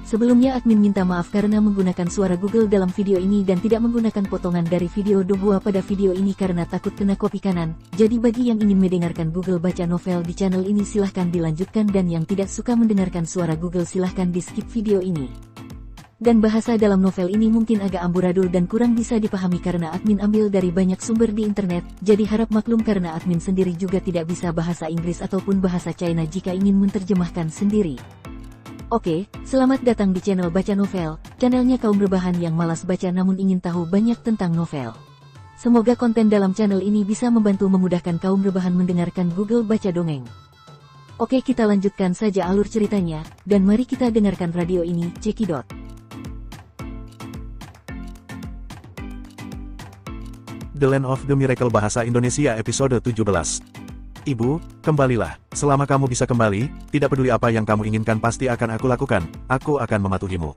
Sebelumnya admin minta maaf karena menggunakan suara Google dalam video ini dan tidak menggunakan potongan dari video Dohua pada video ini karena takut kena copy kanan. Jadi bagi yang ingin mendengarkan Google baca novel di channel ini silahkan dilanjutkan dan yang tidak suka mendengarkan suara Google silahkan di skip video ini. Dan bahasa dalam novel ini mungkin agak amburadul dan kurang bisa dipahami karena admin ambil dari banyak sumber di internet, jadi harap maklum karena admin sendiri juga tidak bisa bahasa Inggris ataupun bahasa China jika ingin menerjemahkan sendiri. Oke, selamat datang di channel Baca Novel, channelnya kaum rebahan yang malas baca namun ingin tahu banyak tentang novel. Semoga konten dalam channel ini bisa membantu memudahkan kaum rebahan mendengarkan Google Baca Dongeng. Oke, kita lanjutkan saja alur ceritanya, dan mari kita dengarkan radio ini, cekidot. The Land of the Miracle Bahasa Indonesia episode 17. Ibu, kembalilah. Selama kamu bisa kembali, tidak peduli apa yang kamu inginkan pasti akan aku lakukan, aku akan mematuhimu.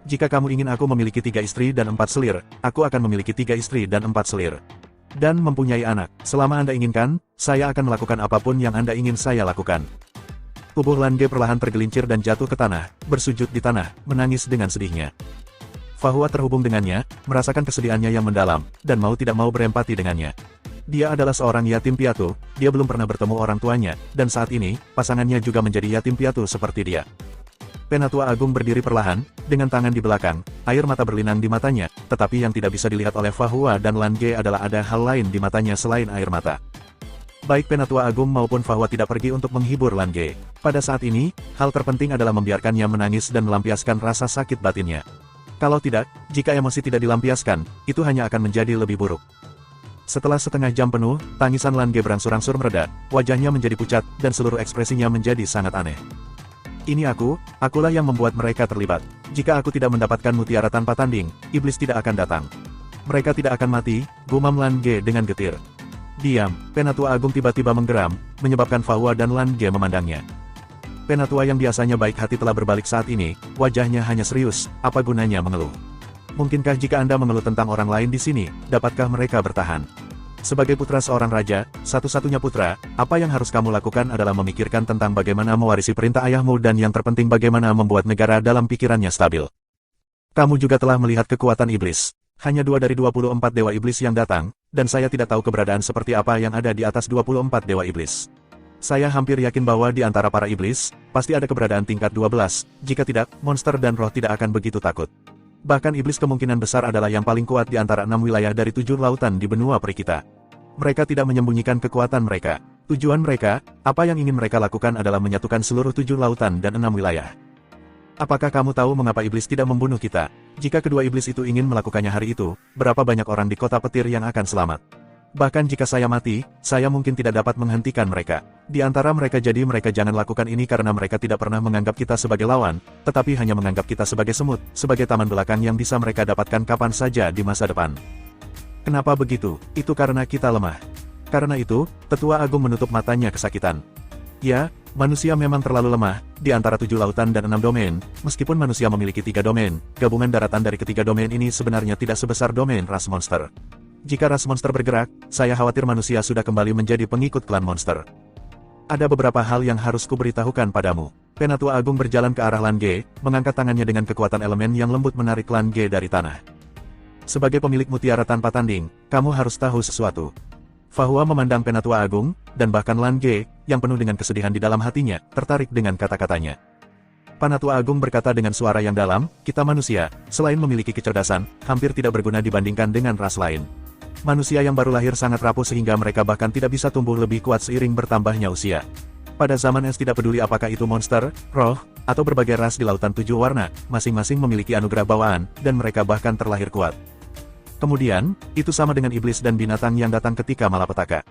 Jika kamu ingin aku memiliki 3 istri dan 4 selir, aku akan memiliki 3 istri dan 4 selir. Dan mempunyai anak, selama Anda inginkan, saya akan melakukan apapun yang Anda ingin saya lakukan. Tubuh Lan Ge perlahan tergelincir dan jatuh ke tanah, bersujud di tanah, menangis dengan sedihnya. Fahua terhubung dengannya, merasakan kesedihannya yang mendalam, dan mau tidak mau berempati dengannya. Dia adalah seorang yatim piatu, dia belum pernah bertemu orang tuanya, dan saat ini, pasangannya juga menjadi yatim piatu seperti dia. Penatua Agung berdiri perlahan, dengan tangan di belakang, air mata berlinang di matanya, tetapi yang tidak bisa dilihat oleh Fahua dan Lan Ge adalah ada hal lain di matanya selain air mata. Baik Penatua Agung maupun Fahua tidak pergi untuk menghibur Lan Ge. Pada saat ini, hal terpenting adalah membiarkannya menangis dan melampiaskan rasa sakit batinnya. Kalau tidak, jika emosi tidak dilampiaskan, itu hanya akan menjadi lebih buruk. Setelah setengah jam penuh, tangisan Lan Ge berangsur-angsur mereda, wajahnya menjadi pucat, dan seluruh ekspresinya menjadi sangat aneh. Ini akulah yang membuat mereka terlibat. Jika aku tidak mendapatkan mutiara tanpa tanding, iblis tidak akan datang. Mereka tidak akan mati, gumam Lan Ge dengan getir. Diam, Penatua Agung tiba-tiba menggeram, menyebabkan Fahua dan Lan Ge memandangnya. Penatua yang biasanya baik hati telah berbalik saat ini, wajahnya hanya serius, apa gunanya mengeluh? Mungkinkah jika Anda mengeluh tentang orang lain di sini, dapatkah mereka bertahan? Sebagai putra seorang raja, satu-satunya putra, apa yang harus kamu lakukan adalah memikirkan tentang bagaimana mewarisi perintah ayahmu dan yang terpenting bagaimana membuat negara dalam pikirannya stabil. Kamu juga telah melihat kekuatan iblis. Hanya 2 dari 24 dewa iblis yang datang, dan saya tidak tahu keberadaan seperti apa yang ada di atas 24 dewa iblis. Saya hampir yakin bahwa di antara para iblis, pasti ada keberadaan tingkat 12, jika tidak, monster dan roh tidak akan begitu takut. Bahkan iblis kemungkinan besar adalah yang paling kuat di antara 6 wilayah dari 7 lautan di benua peri kita. Mereka tidak menyembunyikan kekuatan mereka. Tujuan mereka, apa yang ingin mereka lakukan adalah menyatukan seluruh 7 lautan dan 6 wilayah. Apakah kamu tahu mengapa iblis tidak membunuh kita? Jika kedua iblis itu ingin melakukannya hari itu, berapa banyak orang di kota petir yang akan selamat? Bahkan jika saya mati, saya mungkin tidak dapat menghentikan mereka. Di antara mereka jadi mereka jangan lakukan ini karena mereka tidak pernah menganggap kita sebagai lawan, tetapi hanya menganggap kita sebagai semut, sebagai taman belakang yang bisa mereka dapatkan kapan saja di masa depan. Kenapa begitu? Itu karena kita lemah. Karena itu, Tetua Agung menutup matanya kesakitan. Ya, manusia memang terlalu lemah, di antara 7 lautan dan 6 domain, meskipun manusia memiliki 3 domain, gabungan daratan dari ketiga domain ini sebenarnya tidak sebesar domain ras monster. Jika ras monster bergerak, saya khawatir manusia sudah kembali menjadi pengikut klan monster. Ada beberapa hal yang harus kuberitahukan padamu. Penatua Agung berjalan ke arah Lan Ge, mengangkat tangannya dengan kekuatan elemen yang lembut menarik Lan Ge dari tanah. Sebagai pemilik mutiara tanpa tanding, kamu harus tahu sesuatu. Fahua memandang Penatua Agung, dan bahkan Lan Ge, yang penuh dengan kesedihan di dalam hatinya, tertarik dengan kata-katanya. Penatua Agung berkata dengan suara yang dalam, kita manusia, selain memiliki kecerdasan, hampir tidak berguna dibandingkan dengan ras lain. Manusia yang baru lahir sangat rapuh sehingga mereka bahkan tidak bisa tumbuh lebih kuat seiring bertambahnya usia. Pada zaman es tidak peduli apakah itu monster, roh, atau berbagai ras di lautan 7 warna, masing-masing memiliki anugerah bawaan, dan mereka bahkan terlahir kuat. Kemudian, itu sama dengan iblis dan binatang yang datang ketika malapetaka.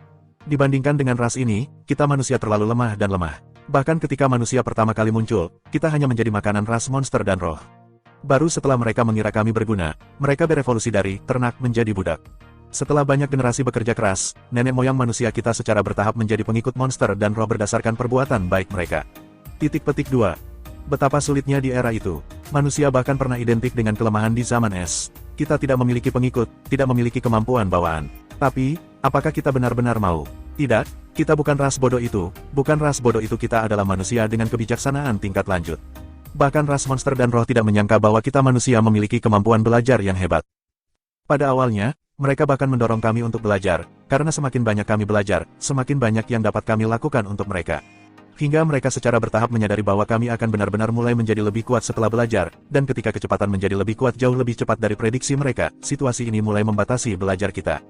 Dibandingkan dengan ras ini, kita manusia terlalu lemah dan lemah. Bahkan ketika manusia pertama kali muncul, kita hanya menjadi makanan ras monster dan roh. Baru setelah mereka mengira kami berguna, mereka berevolusi dari ternak menjadi budak. Setelah banyak generasi bekerja keras, nenek moyang manusia kita secara bertahap menjadi pengikut monster dan roh berdasarkan perbuatan baik mereka. Titik petik 2. Betapa sulitnya di era itu. Manusia bahkan pernah identik dengan kelemahan di zaman es. Kita tidak memiliki pengikut, tidak memiliki kemampuan bawaan. Tapi, apakah kita benar-benar mau? Tidak, kita bukan ras bodoh itu, kita adalah manusia dengan kebijaksanaan tingkat lanjut. Bahkan ras monster dan roh tidak menyangka bahwa kita manusia memiliki kemampuan belajar yang hebat. Pada awalnya, mereka bahkan mendorong kami untuk belajar, karena semakin banyak kami belajar, semakin banyak yang dapat kami lakukan untuk mereka. Hingga mereka secara bertahap menyadari bahwa kami akan benar-benar mulai menjadi lebih kuat setelah belajar, dan ketika kecepatan menjadi lebih kuat jauh lebih cepat dari prediksi mereka, situasi ini mulai membatasi belajar kita.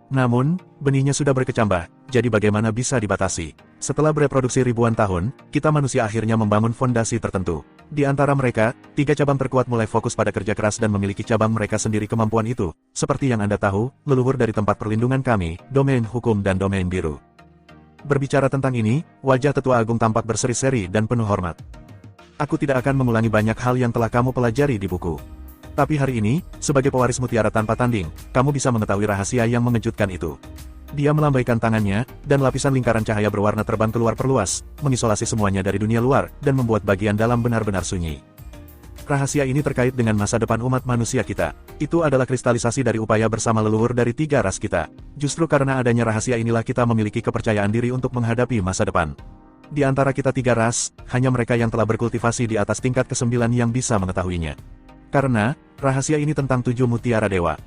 Namun, benihnya sudah berkecambah, jadi bagaimana bisa dibatasi? Setelah bereproduksi ribuan tahun, kita manusia akhirnya membangun fondasi tertentu. Di antara mereka, 3 cabang terkuat mulai fokus pada kerja keras dan memiliki cabang mereka sendiri kemampuan itu. Seperti yang Anda tahu, leluhur dari tempat perlindungan kami, domain hukum dan domain biru. Berbicara tentang ini, wajah Tetua Agung tampak berseri-seri dan penuh hormat. Aku tidak akan mengulangi banyak hal yang telah kamu pelajari di buku. Tapi hari ini, sebagai pewaris mutiara tanpa tanding, kamu bisa mengetahui rahasia yang mengejutkan itu. Dia melambaikan tangannya, dan lapisan lingkaran cahaya berwarna terbang keluar perluas, mengisolasi semuanya dari dunia luar, dan membuat bagian dalam benar-benar sunyi. Rahasia ini terkait dengan masa depan umat manusia kita. Itu adalah kristalisasi dari upaya bersama leluhur dari 3 ras kita. Justru karena adanya rahasia inilah kita memiliki kepercayaan diri untuk menghadapi masa depan. Di antara kita 3 ras, hanya mereka yang telah berkultivasi di atas tingkat ke-9 yang bisa mengetahuinya. Karena, rahasia ini tentang 7 mutiara dewa.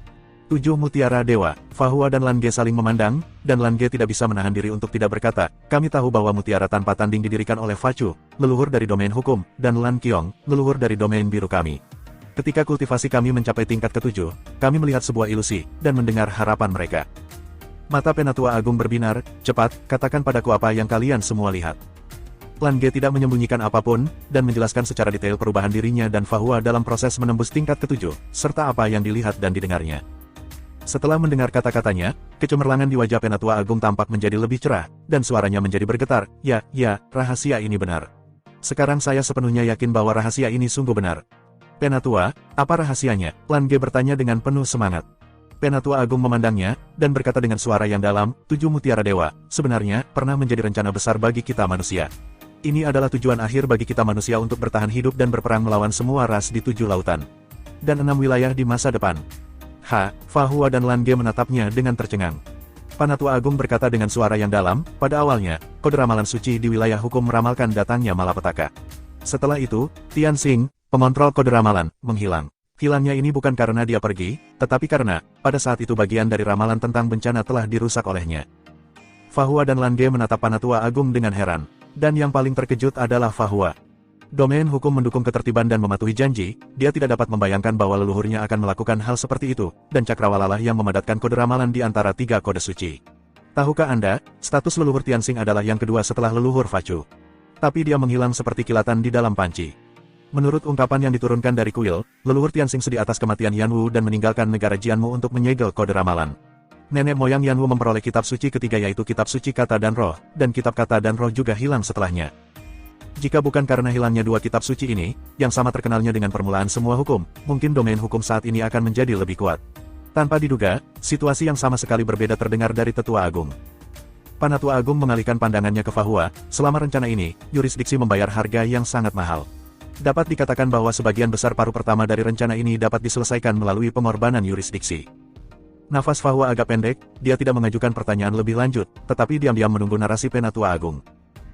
7 mutiara dewa, Fahua dan Lan Ge saling memandang, dan Lan Ge tidak bisa menahan diri untuk tidak berkata, kami tahu bahwa mutiara tanpa tanding didirikan oleh Facu, leluhur dari domain hukum, dan Lan Qiong, leluhur dari domain biru kami. Ketika kultivasi kami mencapai tingkat ke-7, kami melihat sebuah ilusi, dan mendengar harapan mereka. Mata Penatua Agung berbinar, cepat, katakan padaku apa yang kalian semua lihat. Lan Ge tidak menyembunyikan apapun, dan menjelaskan secara detail perubahan dirinya dan Fahua dalam proses menembus tingkat ke-7, serta apa yang dilihat dan didengarnya. Setelah mendengar kata-katanya, kecemerlangan di wajah Penatua Agung tampak menjadi lebih cerah, dan suaranya menjadi bergetar, ya, rahasia ini benar. Sekarang saya sepenuhnya yakin bahwa rahasia ini sungguh benar. Penatua, apa rahasianya? Lan Ge bertanya dengan penuh semangat. Penatua Agung memandangnya, dan berkata dengan suara yang dalam, 7 mutiara dewa, sebenarnya, pernah menjadi rencana besar bagi kita manusia. Ini adalah tujuan akhir bagi kita manusia untuk bertahan hidup dan berperang melawan semua ras di 7 lautan. Dan 6 wilayah di masa depan. Fahua dan Lan Ge menatapnya dengan tercengang. Penatua Agung berkata dengan suara yang dalam, pada awalnya, kode ramalan suci di wilayah hukum meramalkan datangnya malapetaka. Setelah itu, Tian Xing, pengontrol kode ramalan, menghilang. Hilangnya ini bukan karena dia pergi, tetapi karena, pada saat itu bagian dari ramalan tentang bencana telah dirusak olehnya. Fahua dan Lan Ge menatap Penatua Agung dengan heran. Dan yang paling terkejut adalah Fahua. Domain hukum mendukung ketertiban dan mematuhi janji, dia tidak dapat membayangkan bahwa leluhurnya akan melakukan hal seperti itu, dan Cakrawalalah yang memadatkan kode ramalan di antara 3 kode suci. Tahukah Anda, status leluhur Tianxing adalah yang kedua setelah leluhur Facu. Tapi dia menghilang seperti kilatan di dalam panci. Menurut ungkapan yang diturunkan dari kuil, leluhur Tianxing sedih atas kematian Yanwu dan meninggalkan negara Jianmu untuk menyegel kode ramalan. Nenek moyang Yanwu memperoleh kitab suci ketiga yaitu kitab suci kata dan roh, dan kitab kata dan roh juga hilang setelahnya. Jika bukan karena hilangnya 2 kitab suci ini, yang sama terkenalnya dengan permulaan semua hukum, mungkin domain hukum saat ini akan menjadi lebih kuat. Tanpa diduga, situasi yang sama sekali berbeda terdengar dari Tetua Agung. Penatua Agung mengalihkan pandangannya ke Fahua, selama rencana ini, yurisdiksi membayar harga yang sangat mahal. Dapat dikatakan bahwa sebagian besar paruh pertama dari rencana ini dapat diselesaikan melalui pengorbanan yurisdiksi. Nafas Fahua agak pendek, dia tidak mengajukan pertanyaan lebih lanjut, tetapi diam-diam menunggu narasi Penatua Agung.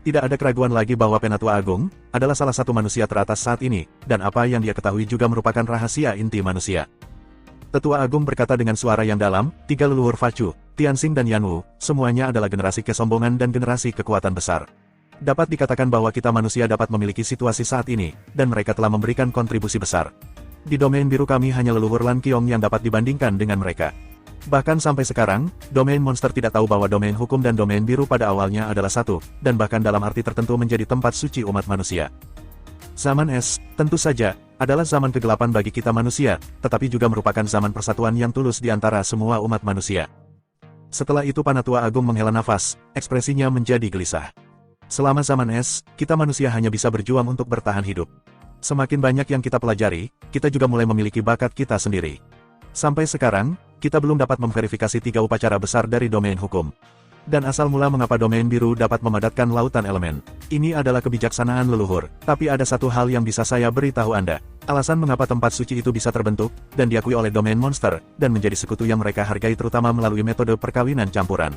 Tidak ada keraguan lagi bahwa Penatua Agung adalah salah satu manusia teratas saat ini, dan apa yang dia ketahui juga merupakan rahasia inti manusia. Tetua Agung berkata dengan suara yang dalam, 3 leluhur Facu, Tianxing dan Yanwu, semuanya adalah generasi kesombongan dan generasi kekuatan besar. Dapat dikatakan bahwa kita manusia dapat memiliki situasi saat ini, dan mereka telah memberikan kontribusi besar. Di domain biru kami hanya leluhur Lan Qiong yang dapat dibandingkan dengan mereka. Bahkan sampai sekarang, domain monster tidak tahu bahwa domain hukum dan domain biru pada awalnya adalah satu, dan bahkan dalam arti tertentu menjadi tempat suci umat manusia. Zaman es, tentu saja, adalah zaman kegelapan bagi kita manusia, tetapi juga merupakan zaman persatuan yang tulus di antara semua umat manusia. Setelah itu Penatua Agung menghela nafas, ekspresinya menjadi gelisah. Selama zaman es, kita manusia hanya bisa berjuang untuk bertahan hidup. Semakin banyak yang kita pelajari, kita juga mulai memiliki bakat kita sendiri. Sampai sekarang, kita belum dapat memverifikasi 3 upacara besar dari domain hukum. Dan asal mula mengapa domain biru dapat memadatkan lautan elemen. Ini adalah kebijaksanaan leluhur, tapi ada satu hal yang bisa saya beritahu Anda. Alasan mengapa tempat suci itu bisa terbentuk, dan diakui oleh domain monster, dan menjadi sekutu yang mereka hargai terutama melalui metode perkawinan campuran.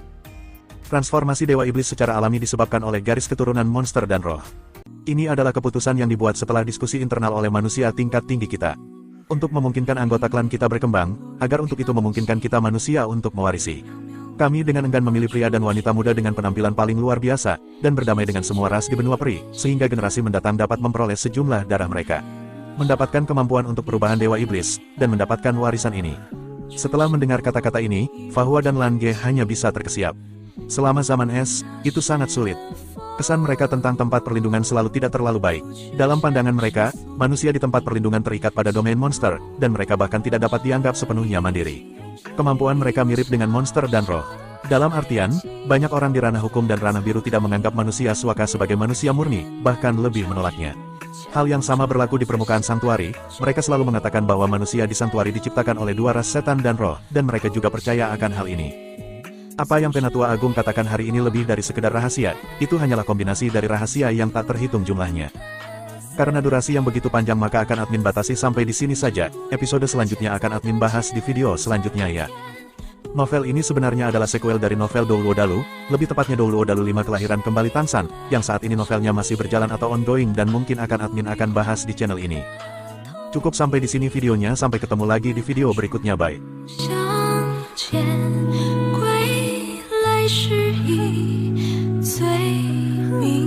Transformasi Dewa Iblis secara alami disebabkan oleh garis keturunan monster dan roh. Ini adalah keputusan yang dibuat setelah diskusi internal oleh manusia tingkat tinggi kita. Untuk memungkinkan anggota klan kita berkembang, agar untuk itu memungkinkan kita manusia untuk mewarisi. Kami dengan enggan memilih pria dan wanita muda dengan penampilan paling luar biasa, dan berdamai dengan semua ras di benua peri, sehingga generasi mendatang dapat memperoleh sejumlah darah mereka. Mendapatkan kemampuan untuk perubahan Dewa Iblis, dan mendapatkan warisan ini. Setelah mendengar kata-kata ini, Fahua dan Lan Ge hanya bisa terkesiap. Selama zaman es, itu sangat sulit. Kesan mereka tentang tempat perlindungan selalu tidak terlalu baik. Dalam pandangan mereka, manusia di tempat perlindungan terikat pada domain monster, dan mereka bahkan tidak dapat dianggap sepenuhnya mandiri. Kemampuan mereka mirip dengan monster dan roh. Dalam artian, banyak orang di ranah hukum dan ranah biru tidak menganggap manusia Swaka sebagai manusia murni, bahkan lebih menolaknya. Hal yang sama berlaku di permukaan Santuari, mereka selalu mengatakan bahwa manusia di Santuari diciptakan oleh dua ras setan dan roh, dan mereka juga percaya akan hal ini. Apa yang Penatua Agung katakan hari ini lebih dari sekedar rahasia, itu hanyalah kombinasi dari rahasia yang tak terhitung jumlahnya. Karena durasi yang begitu panjang maka akan admin batasi sampai di sini saja, episode selanjutnya akan admin bahas di video selanjutnya ya. Novel ini sebenarnya adalah sequel dari novel Douluo Dalu, lebih tepatnya Douluo Dalu 5 Kelahiran Kembali Tansan, yang saat ini novelnya masih berjalan atau ongoing dan mungkin admin akan bahas di channel ini. Cukup sampai di sini videonya, sampai ketemu lagi di video berikutnya, bye. 是一最明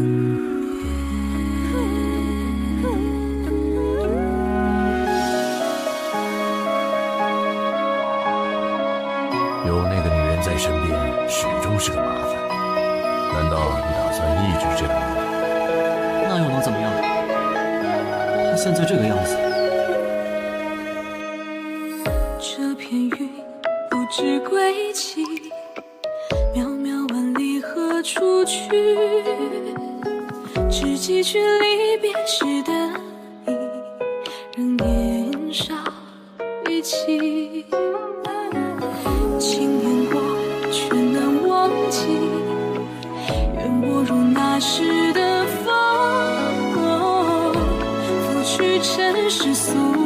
有那个女人在身边，始终是个麻烦。难道你打算一直这样吗？那又能怎么样？她现在这个样子。这片云不知归期。 渺渺万里何处去？只记去离别时的你，仍年少一起。轻眼光却难忘记，愿我如那时的风，拂去尘世俗。